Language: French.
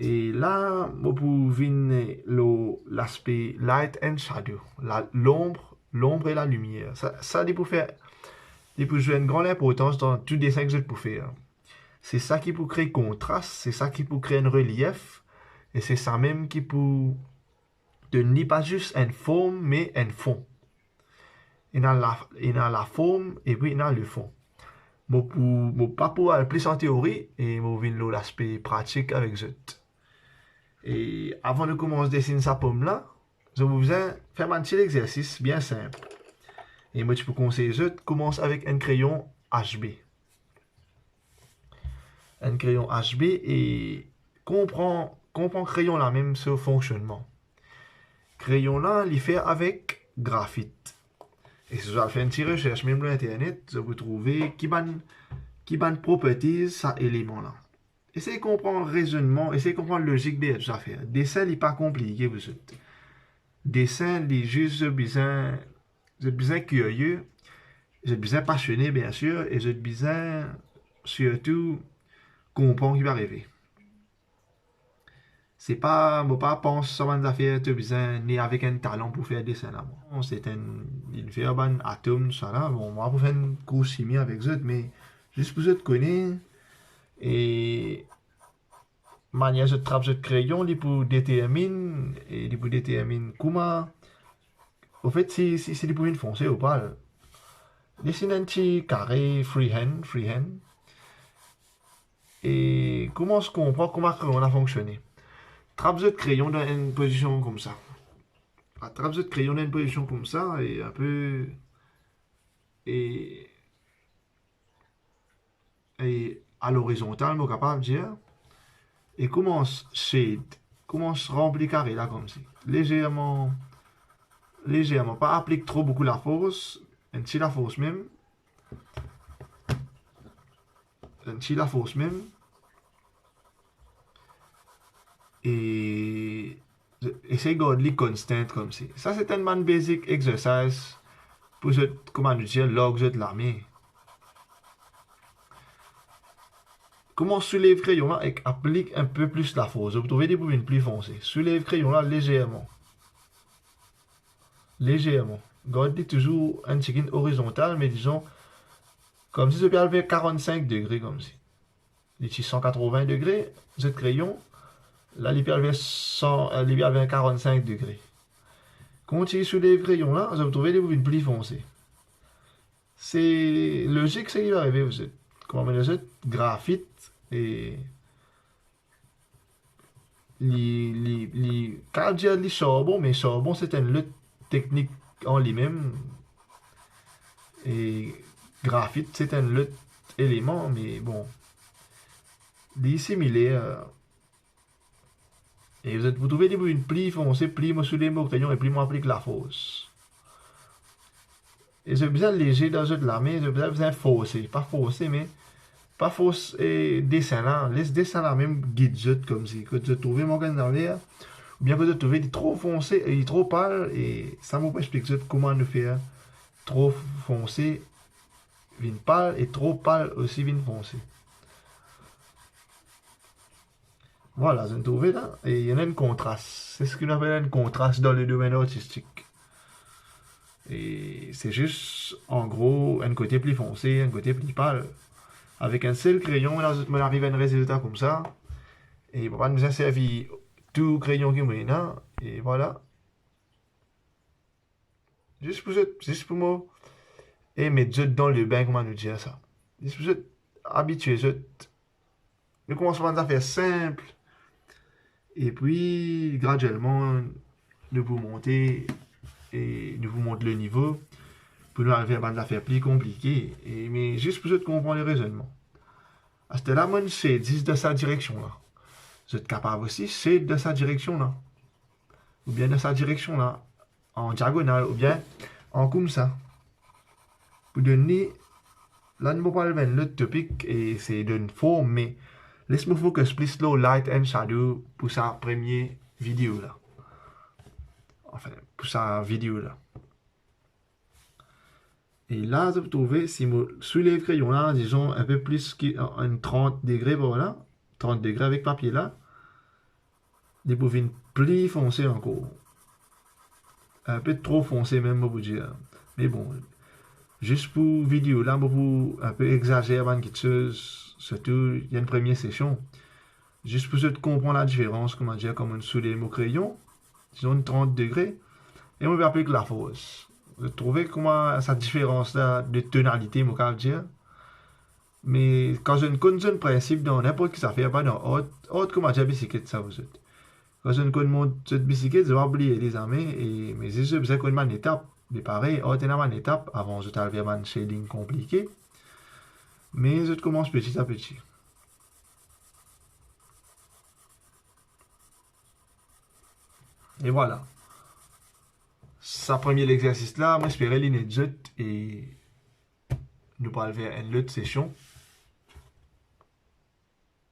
Et là, vous pouvez l'aspect light and shadow, l'ombre et la lumière. Ça il peut jouer une grande importance dans tout dessin que je peux faire. C'est ça qui peut créer contraste, c'est ça qui peut créer un relief, et c'est ça même qui peut donner pas juste une forme, mais un fond. Il y a la forme et puis il y a le fond. Moi, pas pour aller plus en théorie, et moi, je l'aspect pratique avec eux. Et avant de commencer à dessiner sa pomme là, je vous besoin faire un petit exercice bien simple. Et moi, tu peux conseiller, je commence avec un crayon HB. Un crayon HB et comprend crayon là même ce fonctionnement. Crayon là, il fait avec graphite. Et si vous faites une petite recherche même sur internet, vous trouvez qui ban properties ça élément là. Essayez de comprendre le raisonnement, essayez de comprendre la logique des affaires. Dessin n'est pas compliqué, vous êtes. Dessin, est juste besoin, vous êtes besoin curieux, vous êtes besoin passionné bien sûr, et vous êtes besoin surtout comprendre ce qui va arriver. C'est pas, moi pas pense sur une affaire, tu as besoin né avec un talent pour faire des dessins là. Bon, c'est une faire un atome, ça là. Bon, moi pour faire une course chimie avec eux, mais juste pour eux connaître et manière de travailler de crayon, il pour déterminer comment. Au fait, si il pour une foncer ou pas. Dessine un petit carré freehand. Et comment se comprend comment on a fonctionné. Trappe de crayon dans une position comme ça. Trappe de crayon dans une position comme ça et un peu. Et, et à l'horizontale, on est capable de dire. Et commence shade. Commence remplir carré là comme ça. Légèrement. Pas applique trop beaucoup la force. Un petit la force même. Et essaye de garder constant comme ça. Ça, c'est un man basic exercise pour comment dire, log de l'armée. Comment soulève crayon là et applique un peu plus la force. Vous trouvez des boubines plus foncées. Soulève crayon là légèrement. Gardez toujours un chicken horizontal, mais disons, comme si je peux faire 45 degrés comme ça. Les 180 degrés, ce crayon, là, il peut faire 45 degrés. Continuez sur les crayons là, vous trouvez des boubines plus foncées. C'est logique ce qui va arriver, vous êtes. Comment on dit, graphite et quand dire les charbon, mais charbon c'est une lutte technique en lui-même. Et graphite c'est une lutte élément, mais bon. Les similaires. Et vous trouvez des boubines plus foncées, plus moi sous les mots crayon et plus moi applique la force. Et j'ai besoin léger dans de la main, j'ai besoin forcer. Pas forcer, mais pas forcer dessin là. Laisse dessin là même guide comme si. Quand je trouve mon gain derrière, ou bien que je trouve il trop foncé, il est trop pâle, et ça m'a pas expliqué comment le faire. Trop foncé, vin pâle, et trop pâle aussi vin foncé. Voilà, vous trouvez là, et il y en a un contraste. C'est ce qu'on appelle un contraste dans le domaine artistique. Et c'est juste, en gros, un côté plus foncé, un côté plus pâle. Avec un seul crayon, là, on arrive à un résultat comme ça. Et on va nous a servi tout crayon qui est là. Et voilà. Juste pour moi. Et mettre dans le bain, comment nous dire ça. Juste pour habituer. Nous commençons à faire simple. Et puis, graduellement, nous vous monter et nous vous montre le niveau pour nous arriver à des affaires plus compliquées. Mais juste pour comprendre le raisonnement. À ce là, moi, c'est 10 de sa direction là. Vous êtes capable aussi, c'est de sa direction là. Ou bien de sa direction là. En diagonale, ou bien en comme ça. Pour donner. Là, nous parlons de l'autre topic et c'est d'une forme, mais laisse-moi focus plus low light and shadow pour sa première vidéo là. Enfin, pour sa vidéo là. Et là, vous trouvez, si vous soulevez le crayon là, disons un peu plus qu'un 30 degrés, voilà. 30 degrés avec papier là. des bovines plus foncées encore. Un peu trop foncé même, pour vous dire. Mais bon, juste pour vidéo là, pour vous un peu exagérer avant quelque chose, surtout, il y a une première session. Juste pour te comprendre la différence, comment dire, comme on sous les mots crayons, disons 30 degrés, et on va appliquer la force. Vous trouvez comment cette différence-là de tonalité, moi, dire. Mais quand je ne connais le principe dans n'importe qui ça fait, pas dans autre comment dire, bicyclette, ça vous êtes. Quand je ne connais cette bicyclette, je vais oublier les amis, et, mais si je faisais connaître une étape, mais pareil, autre une étape, avant je t'avais un shading compliqué, mais je commence petit à petit. Et voilà. Ça premier exercice là, moi j'espérais l'inédite et nous parler vers une autre session.